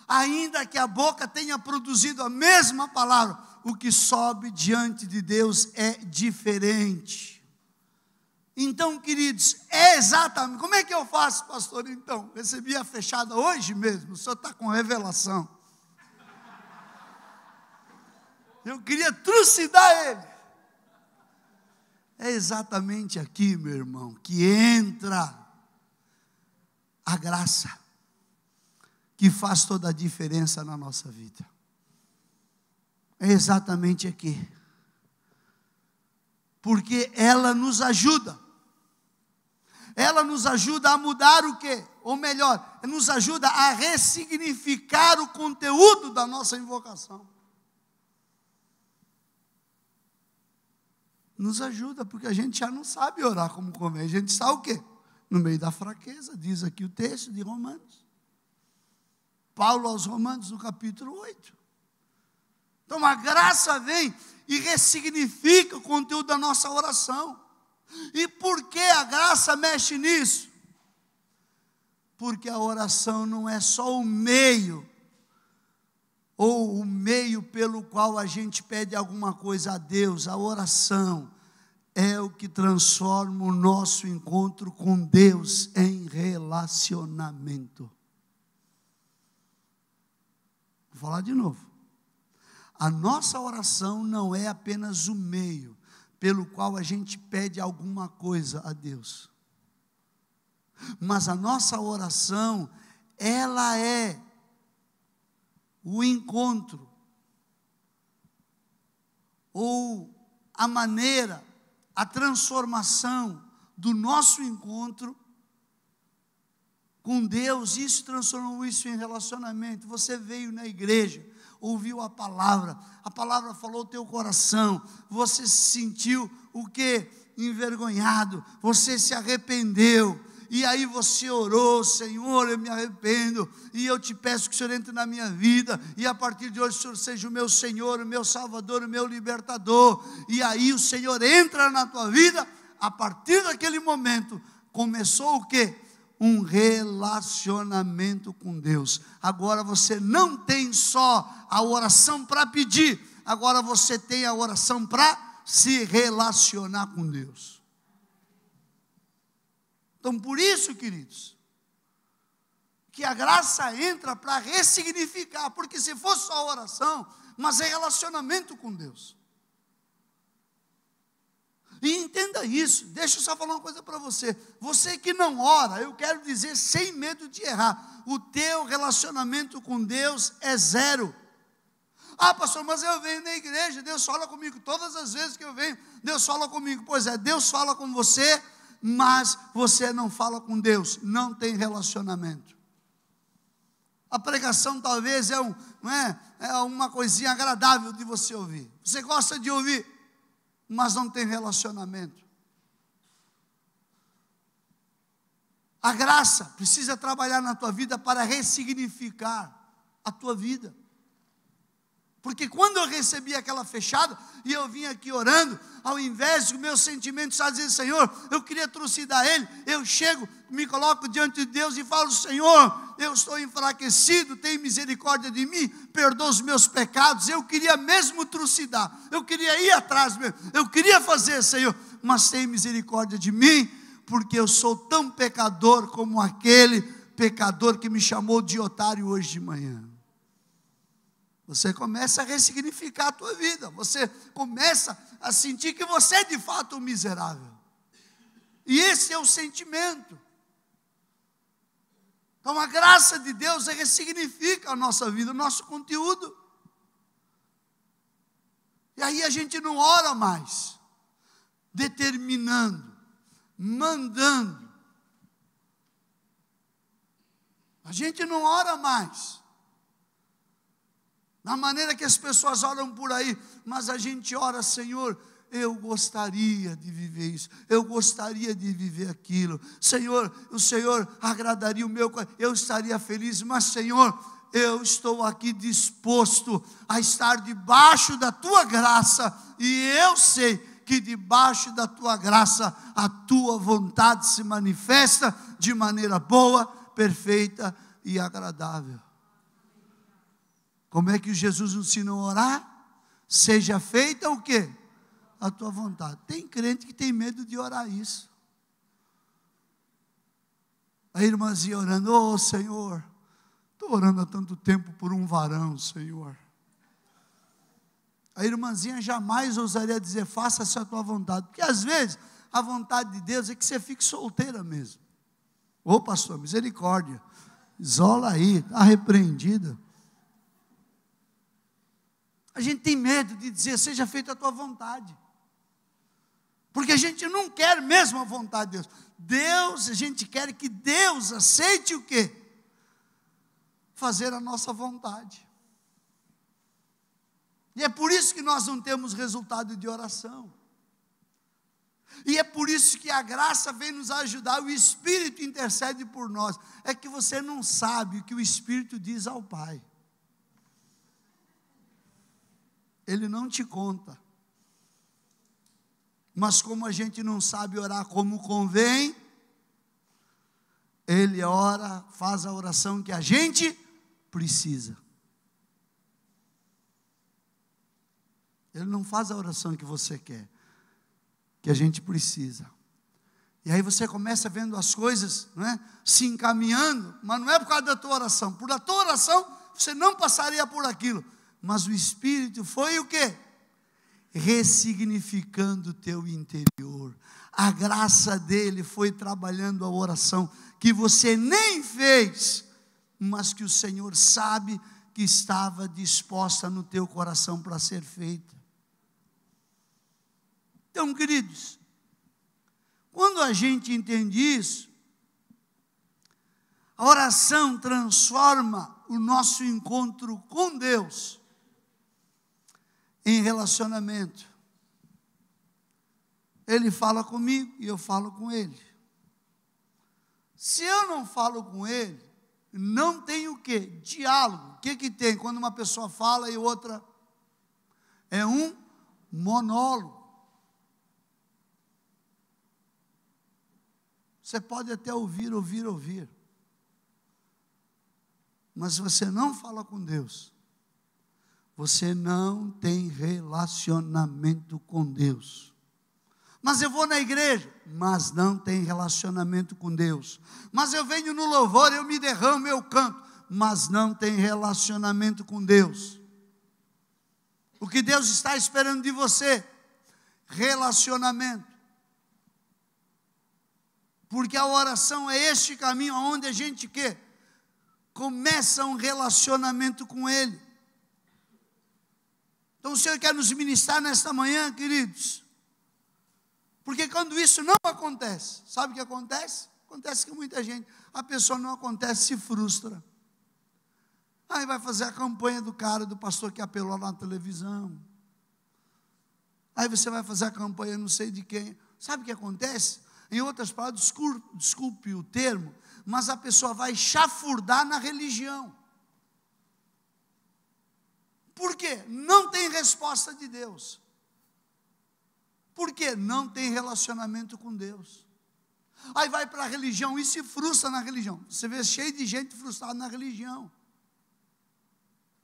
Ainda que a boca tenha produzido a mesma palavra, o que sobe diante de Deus é diferente. Então, queridos, é exatamente. Como é que eu faço, pastor? Então, recebi a fechada hoje mesmo. O senhor está com revelação. Eu queria trucidar ele. É exatamente aqui, meu irmão, que entra a graça, que faz toda a diferença na nossa vida. É exatamente aqui. Porque ela nos ajuda. Ela nos ajuda a mudar o quê? Ou melhor, nos ajuda a ressignificar o conteúdo da nossa invocação. Nos ajuda, porque a gente já não sabe orar como convém. A gente está o quê? No meio da fraqueza, diz aqui o texto de Romanos. Paulo aos Romanos, no capítulo 8. Então a graça vem e ressignifica o conteúdo da nossa oração. E por que a graça mexe nisso? Porque a oração não é só o meio, ou o meio pelo qual a gente pede alguma coisa a Deus. A oração é o que transforma o nosso encontro com Deus em relacionamento. Vou falar de novo. A nossa oração não é apenas o meio pelo qual a gente pede alguma coisa a Deus. Mas a nossa oração, ela é o encontro, ou a maneira, a transformação do nosso encontro com Deus. Isso transformou isso em relacionamento. Você veio na igreja, ouviu a palavra falou o teu coração, você se sentiu o quê? Envergonhado, você se arrependeu, e aí você orou: Senhor, eu me arrependo, e eu te peço que o Senhor entre na minha vida, e a partir de hoje o Senhor seja o meu Senhor, o meu Salvador, o meu libertador. E aí o Senhor entra na tua vida. A partir daquele momento começou o quê? Um relacionamento com Deus. Agora você não tem só a oração para pedir, agora você tem a oração para se relacionar com Deus. Então, por isso, queridos, que a graça entra para ressignificar, porque se fosse só oração, mas é relacionamento com Deus. E entenda isso. Deixa eu só falar uma coisa para você. Você que não ora, eu quero dizer sem medo de errar, o teu relacionamento com Deus é zero. Ah, pastor, mas eu venho na igreja, Deus fala comigo. Todas as vezes que eu venho, Deus fala comigo. Pois é, Deus fala com você, mas você não fala com Deus, não tem relacionamento. A pregação talvez é uma coisinha agradável de você ouvir. Você gosta de ouvir, mas não tem relacionamento. A graça precisa trabalhar na tua vida para ressignificar a tua vida. Porque quando eu recebi aquela fechada, e eu vim aqui orando, ao invés do meu sentimento estar dizendo: Senhor, eu queria trucidar ele, eu chego, me coloco diante de Deus e falo: Senhor, eu estou enfraquecido, tem misericórdia de mim, perdoa os meus pecados. Eu queria mesmo trucidar, eu queria ir atrás mesmo, eu queria fazer, Senhor, mas tem misericórdia de mim, porque eu sou tão pecador como aquele pecador que me chamou de otário hoje de manhã. Você começa a ressignificar a tua vida. Você começa a sentir que você é de fato um miserável. E esse é o sentimento. Então a graça de Deus ressignifica a nossa vida, o nosso conteúdo. E aí a gente não ora mais determinando, mandando. A gente não ora mais da maneira que as pessoas oram por aí, mas a gente ora: Senhor, eu gostaria de viver isso, eu gostaria de viver aquilo. Senhor, o Senhor agradaria o meu coração, eu estaria feliz, mas Senhor, eu estou aqui disposto a estar debaixo da tua graça, e eu sei que debaixo da tua graça a tua vontade se manifesta de maneira boa, perfeita e agradável. Como é que Jesus nos ensinou a orar? Seja feita o quê? A tua vontade. Tem crente que tem medo de orar isso. A irmãzinha orando: ô Senhor, estou orando há tanto tempo por um varão, Senhor. A irmãzinha jamais ousaria dizer: faça-se a tua vontade, porque às vezes a vontade de Deus é que você fique solteira mesmo. Ô pastor, misericórdia, isola aí, está repreendida. A gente tem medo de dizer: seja feita a tua vontade, porque a gente não quer mesmo a vontade de Deus. Deus, a gente quer que Deus aceite o quê? Fazer a nossa vontade. E é por isso que nós não temos resultado de oração. E é por isso que a graça vem nos ajudar, o Espírito intercede por nós. É que você não sabe o que o Espírito diz ao Pai. Ele não te conta. Mas como a gente não sabe orar como convém, Ele ora, faz a oração que a gente precisa. Ele não faz a oração que você quer, que a gente precisa. E aí você começa vendo as coisas, não é, se encaminhando, mas não é por causa da tua oração. Por a tua oração, você não passaria por aquilo. Mas o Espírito foi o quê? Ressignificando o teu interior. A graça dele foi trabalhando a oração que você nem fez, mas que o Senhor sabe que estava disposta no teu coração para ser feita. Então, queridos, quando a gente entende isso, a oração transforma o nosso encontro com Deus em relacionamento. Ele fala comigo e eu falo com ele. Se eu não falo com ele, não tem o quê? Diálogo. O que tem quando uma pessoa fala e outra? É um monólogo. Você pode até ouvir. Mas se você não fala com Deus, você não tem relacionamento com Deus. Mas eu vou na igreja, mas não tem relacionamento com Deus. Mas eu venho no louvor, eu me derramo, eu canto, mas não tem relacionamento com Deus. O que Deus está esperando de você? Relacionamento. Porque a oração é este caminho onde a gente quê? Começa um relacionamento com Ele. Então o Senhor quer nos ministrar nesta manhã, queridos. Porque quando isso não acontece, sabe o que acontece? Acontece que muita gente, a pessoa não acontece, se frustra. Aí vai fazer a campanha do cara, do pastor que apelou na televisão. Aí você vai fazer a campanha não sei de quem. Sabe o que acontece? Em outras palavras, desculpe o termo, mas a pessoa vai chafurdar na religião. Por quê? Não tem resposta de Deus. Por quê? Não tem relacionamento com Deus. Aí vai para a religião e se frustra na religião. Você vê cheio de gente frustrada na religião.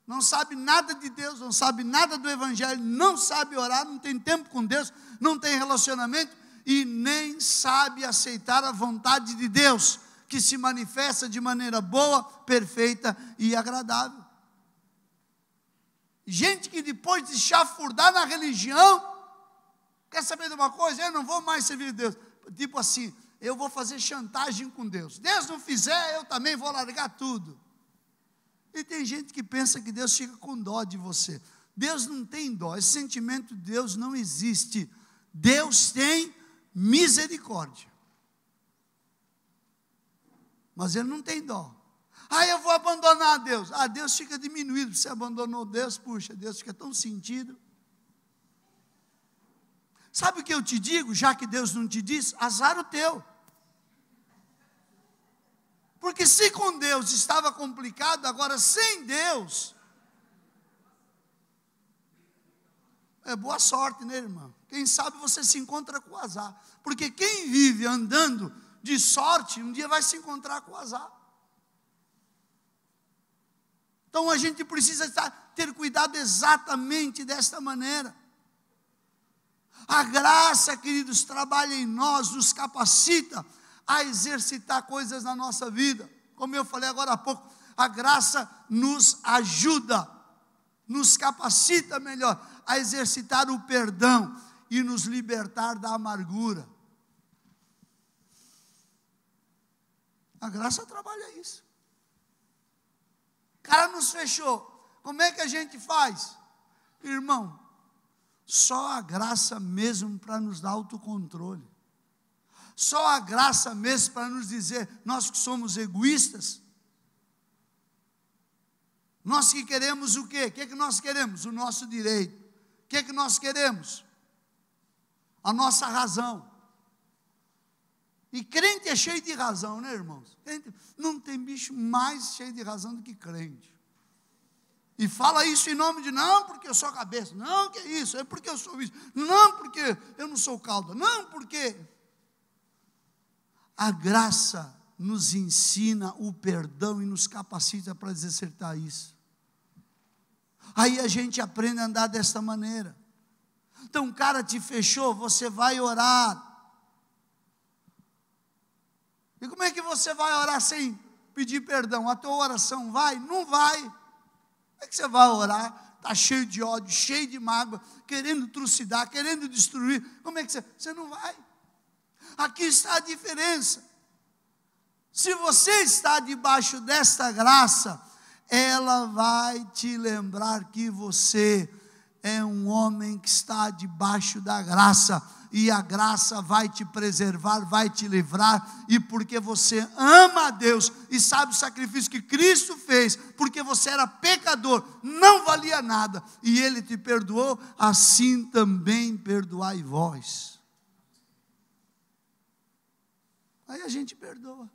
Não sabe nada de Deus, não sabe nada do Evangelho, não sabe orar, não tem tempo com Deus, não tem relacionamento e nem sabe aceitar a vontade de Deus, que se manifesta de maneira boa, perfeita e agradável. Gente que depois de chafurdar na religião, quer saber de uma coisa? Eu não vou mais servir Deus. Tipo assim, eu vou fazer chantagem com Deus. Deus não fizer, eu também vou largar tudo. E tem gente que pensa que Deus fica com dó de você. Deus não tem dó, esse sentimento de Deus não existe. Deus tem misericórdia. Mas Ele não tem dó. Eu vou abandonar Deus. Deus fica diminuído. Você abandonou Deus, puxa, Deus fica tão sentido. Sabe o que eu te digo? Já que Deus não te diz, azar o teu. Porque se com Deus estava complicado, agora sem Deus, é boa sorte, né, irmão? Quem sabe você se encontra com o azar. Porque quem vive andando de sorte, um dia vai se encontrar com o azar. Então a gente precisa ter cuidado exatamente desta maneira. A graça, queridos, trabalha em nós, nos capacita a exercitar coisas na nossa vida. Como eu falei agora há pouco, a graça nos ajuda, nos capacita melhor a exercitar o perdão e nos libertar da amargura. A graça trabalha isso. O cara nos fechou. Como é que a gente faz? Irmão, só a graça mesmo para nos dar autocontrole. Só a graça mesmo para nos dizer, nós que somos egoístas, nós que queremos o quê? O que é que nós queremos? O nosso direito. O que é que nós queremos? A nossa razão. E crente é cheio de razão, né, irmãos? Crente, não tem bicho mais cheio de razão do que crente. E fala isso em nome de, não, porque eu sou a cabeça, não, que é isso, é porque eu sou isso, não, porque eu não sou cauda, não, porque... A graça nos ensina o perdão e nos capacita para exercitar isso. Aí a gente aprende a andar desta maneira. Então, um cara te fechou, você vai orar. E como é que você vai orar sem pedir perdão? A tua oração vai? Não vai. Como é que você vai orar? Está cheio de ódio, cheio de mágoa, querendo trucidar, querendo destruir. Como é que você não vai? Aqui está a diferença. Se você está debaixo desta graça, ela vai te lembrar que você é um homem que está debaixo da graça, e a graça vai te preservar, vai te livrar, e porque você ama a Deus, e sabe o sacrifício que Cristo fez, porque você era pecador, não valia nada, e Ele te perdoou, assim também perdoai vós. Aí a gente perdoa.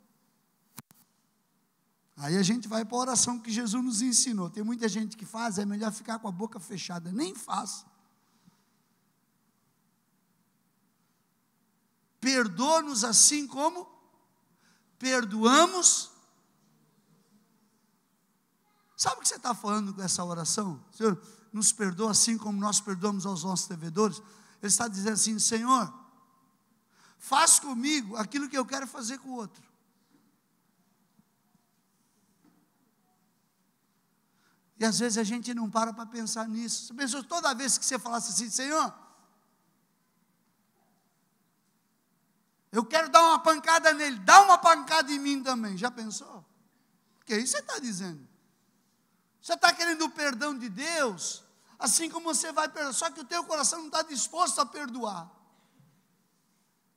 Aí a gente vai para a oração que Jesus nos ensinou. Tem muita gente que faz, é melhor ficar com a boca fechada. Nem faça. Perdoa-nos assim como perdoamos. Sabe o que você está falando com essa oração? Senhor, nos perdoa assim como nós perdoamos aos nossos devedores. Ele está dizendo assim, Senhor, faz comigo aquilo que eu quero fazer com o outro. E às vezes a gente não para pensar nisso. Você pensou, toda vez que você falasse assim, Senhor, eu quero dar uma pancada nele, dá uma pancada em mim também. Já pensou? O que é isso que você está dizendo? Você está querendo o perdão de Deus, assim como você vai perdoar, só que o teu coração não está disposto a perdoar.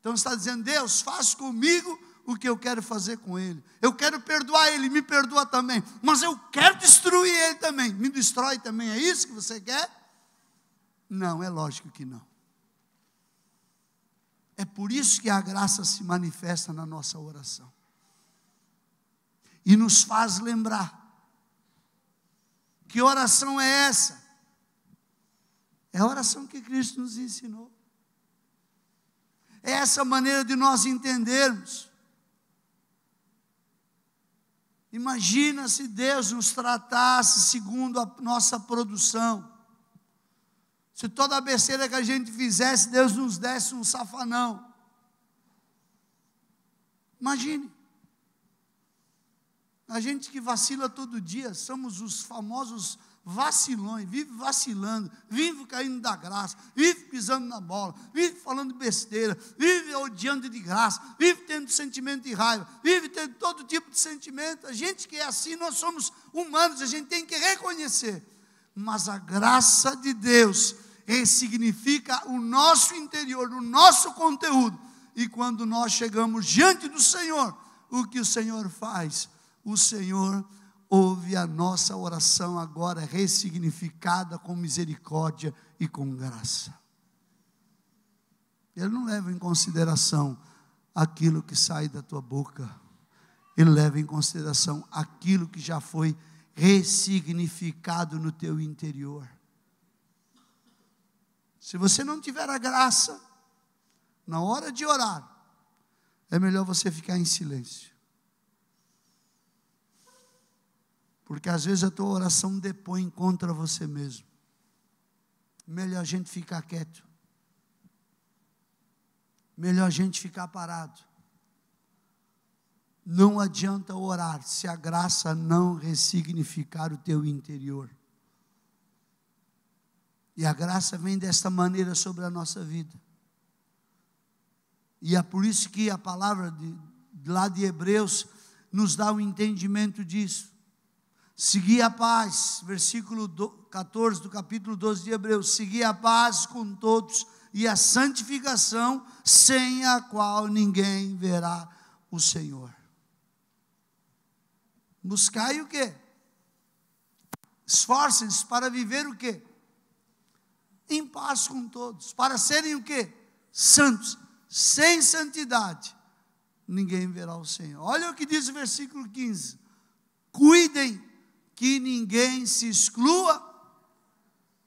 Então você está dizendo, Deus, faz comigo o que eu quero fazer com ele. Eu quero perdoar ele, me perdoa também. Mas eu quero destruir ele também. Me destrói também, é isso que você quer? Não, é lógico que não. É por isso que a graça se manifesta na nossa oração. E nos faz lembrar. Que oração é essa? É a oração que Cristo nos ensinou. É essa maneira de nós entendermos. Imagina se Deus nos tratasse segundo a nossa produção. Se toda a besteira que a gente fizesse, Deus nos desse um safanão. Imagine. A gente que vacila todo dia, somos os famosos vacilões, vive vacilando, vive caindo da graça, vive pisando na bola, vive falando besteira, vive odiando de graça, vive tendo sentimento de raiva, vive tendo todo tipo de sentimento. A gente que é assim, nós somos humanos, a gente tem que reconhecer. Mas a graça de Deus ressignifica o nosso interior, o nosso conteúdo. E quando nós chegamos diante do Senhor, o que o Senhor faz? O Senhor ouve a nossa oração agora ressignificada com misericórdia e com graça. Ele não leva em consideração aquilo que sai da tua boca. Ele leva em consideração aquilo que já foi ressignificado no teu interior. Se você não tiver a graça, na hora de orar, é melhor você ficar em silêncio. Porque às vezes a tua oração depõe contra você mesmo. Melhor a gente ficar quieto. Melhor a gente ficar parado. Não adianta orar se a graça não ressignificar o teu interior. E a graça vem desta maneira sobre a nossa vida. E é por isso que a palavra lá de Hebreus nos dá o entendimento disso. Segui a paz, versículo 14 do capítulo 12 de Hebreus. Segui a paz com todos e a santificação, sem a qual ninguém verá o Senhor. Buscai o quê? Esforcem-se para viver o quê? Em paz com todos, para serem o quê? Santos. Sem santidade, ninguém verá o Senhor. Olha o que diz o versículo 15. Cuidem que ninguém se exclua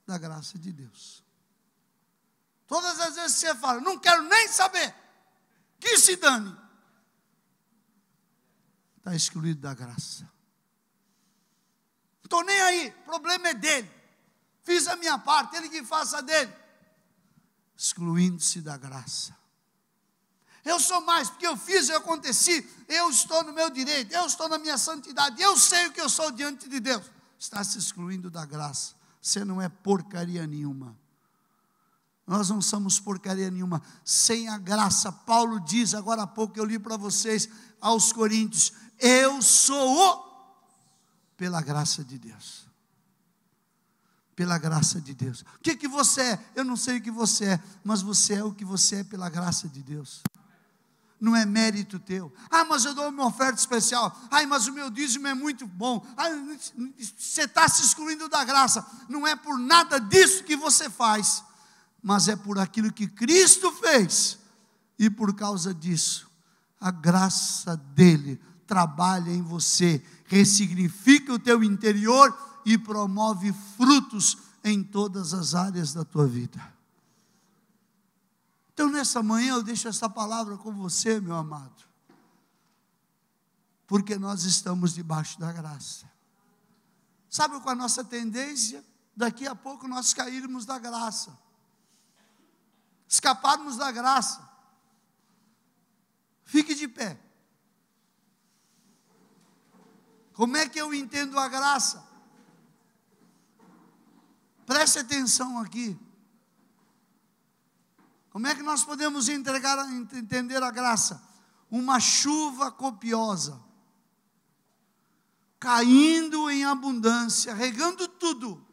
da graça de Deus. Todas as vezes que você fala, não quero nem saber, que se dane, está excluído da graça. Não estou nem aí, o problema é dele. Fiz a minha parte, ele que faça a dele. Excluindo-se da graça. Eu sou mais, porque eu fiz, eu aconteci, eu estou no meu direito, eu estou na minha santidade, eu sei o que eu sou diante de Deus. Está se excluindo da graça. Você não é porcaria nenhuma. Nós não somos porcaria nenhuma. Sem a graça, Paulo diz, agora há pouco eu li para vocês, aos Coríntios, eu sou pela graça de Deus. Pela graça de Deus. O que você é? Eu não sei o que você é, mas você é o que você é pela graça de Deus. Não é mérito teu. Ah, mas eu dou uma oferta especial. Ai, mas o meu dízimo é muito bom. Ai, você está se excluindo da graça. Não é por nada disso que você faz, mas é por aquilo que Cristo fez. E por causa disso, a graça dele trabalha em você, ressignifica o teu interior e promove frutos em todas as áreas da tua vida. Então, nessa manhã, eu deixo essa palavra com você, meu amado, porque nós estamos debaixo da graça. Sabe qual é a nossa tendência? Daqui a pouco nós cairmos da graça, escaparmos da graça. Fique de pé. Como é que eu entendo a graça? Preste atenção aqui. Como é que nós podemos entender a graça? Uma chuva copiosa, caindo em abundância, regando tudo.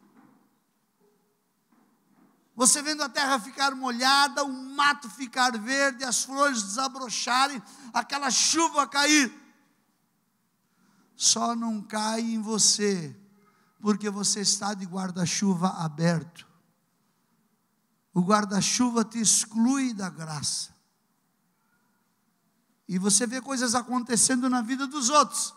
Você vendo a terra ficar molhada, o mato ficar verde, as flores desabrocharem, aquela chuva cair. Só não cai em você, porque você está de guarda-chuva aberto. O guarda-chuva te exclui da graça. E você vê coisas acontecendo na vida dos outros.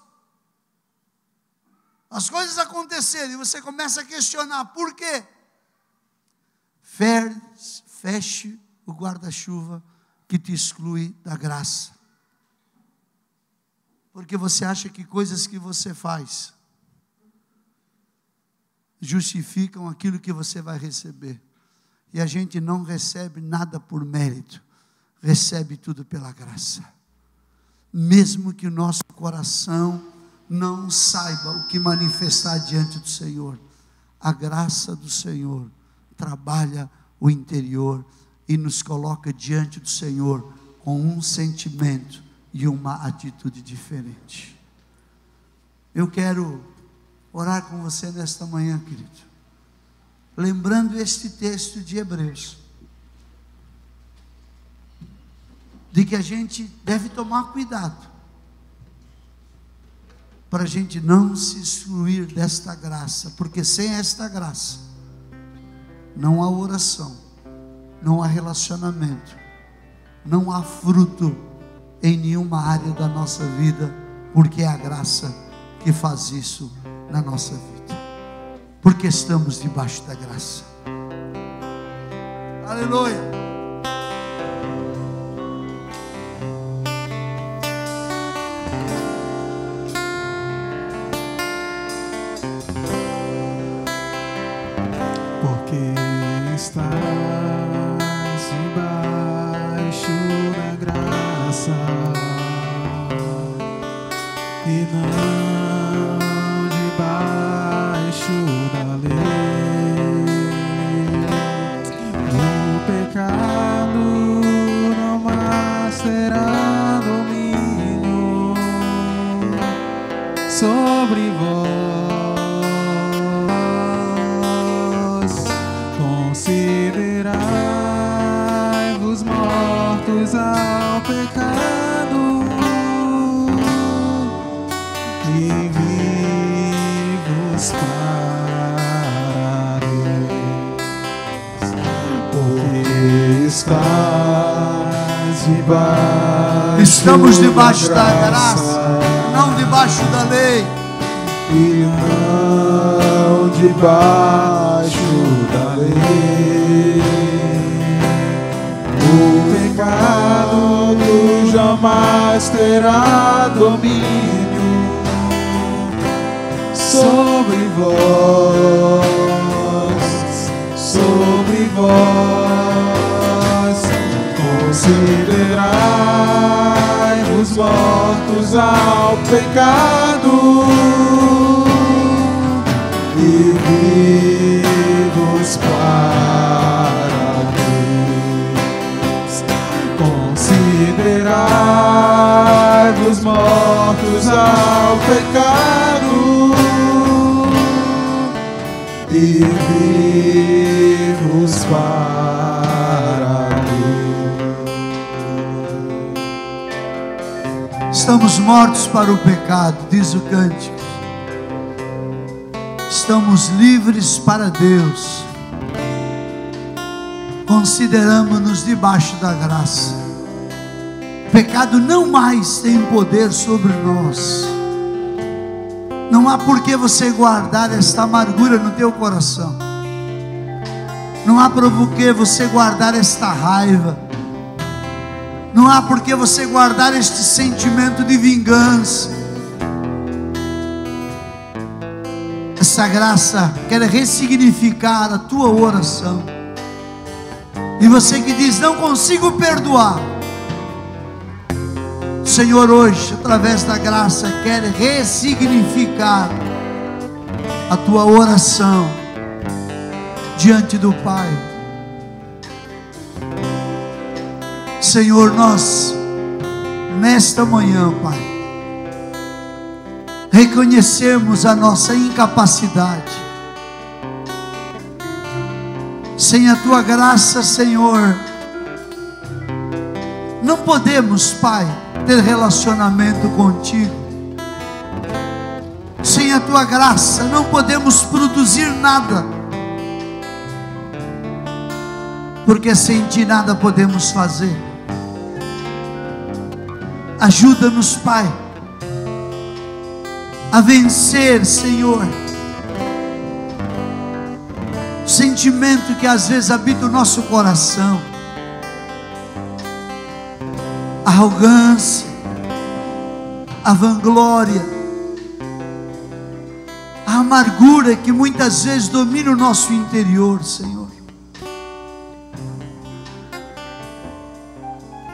As coisas aconteceram e você começa a questionar, por quê? Feche o guarda-chuva que te exclui da graça. Porque você acha que coisas que você faz justificam aquilo que você vai receber. E a gente não recebe nada por mérito, recebe tudo pela graça. Mesmo que o nosso coração não saiba o que manifestar diante do Senhor, a graça do Senhor trabalha o interior e nos coloca diante do Senhor com um sentimento e uma atitude diferente. Eu quero orar com você nesta manhã, querido, lembrando este texto de Hebreus, de que a gente deve tomar cuidado, para a gente não se excluir desta graça, porque sem esta graça, não há oração, não há relacionamento, não há fruto em nenhuma área da nossa vida, porque é a graça que faz isso na nossa vida, porque estamos debaixo da graça. Aleluia. Estás debaixo da graça, e não debaixo da lei. O pecado não mais terá domínio sobre vós. Considerai-vos mortos ao pecado e vivos para Deus, porque estás debaixo. Estamos debaixo da graça, não debaixo da lei. E não debaixo da lei. O pecado jamais terá domínio sobre vós, sobre vós. Considerai-vos mortos ao pecado e vivos para Deus. Considerai-vos mortos ao pecado e vivos para Deus. Estamos mortos para o pecado, diz o cântico. Estamos livres para Deus. Consideramos-nos debaixo da graça. O pecado não mais tem poder sobre nós. Não há por que você guardar esta amargura no teu coração. Não há por que você guardar esta raiva. Não há por que você guardar este sentimento de vingança. Essa graça quer ressignificar a tua oração. E você que diz, não consigo perdoar, o Senhor hoje, através da graça, quer ressignificar a tua oração diante do Pai. Senhor, nós, nesta manhã, Pai, reconhecemos a nossa incapacidade. Sem a tua graça, Senhor, não podemos, Pai, ter relacionamento contigo. Sem a tua graça, não podemos produzir nada, porque sem ti nada podemos fazer. Ajuda-nos, Pai, a vencer, Senhor, o sentimento que às vezes habita o nosso coração, a arrogância, a vanglória, a amargura que muitas vezes domina o nosso interior, Senhor.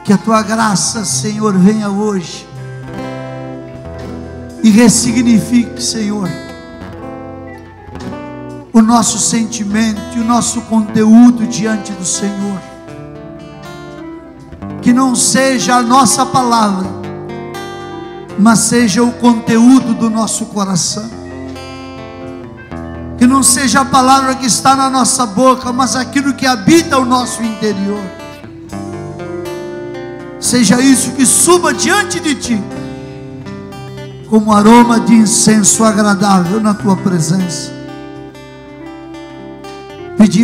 Que a tua graça, Senhor, venha hoje e ressignifique, Senhor, o nosso sentimento e o nosso conteúdo diante do Senhor. Que não seja a nossa palavra, mas seja o conteúdo do nosso coração. Que não seja a palavra que está na nossa boca, mas aquilo que habita o nosso interior. Seja isso que suba diante de ti, como aroma de incenso agradável na tua presença. Pedimos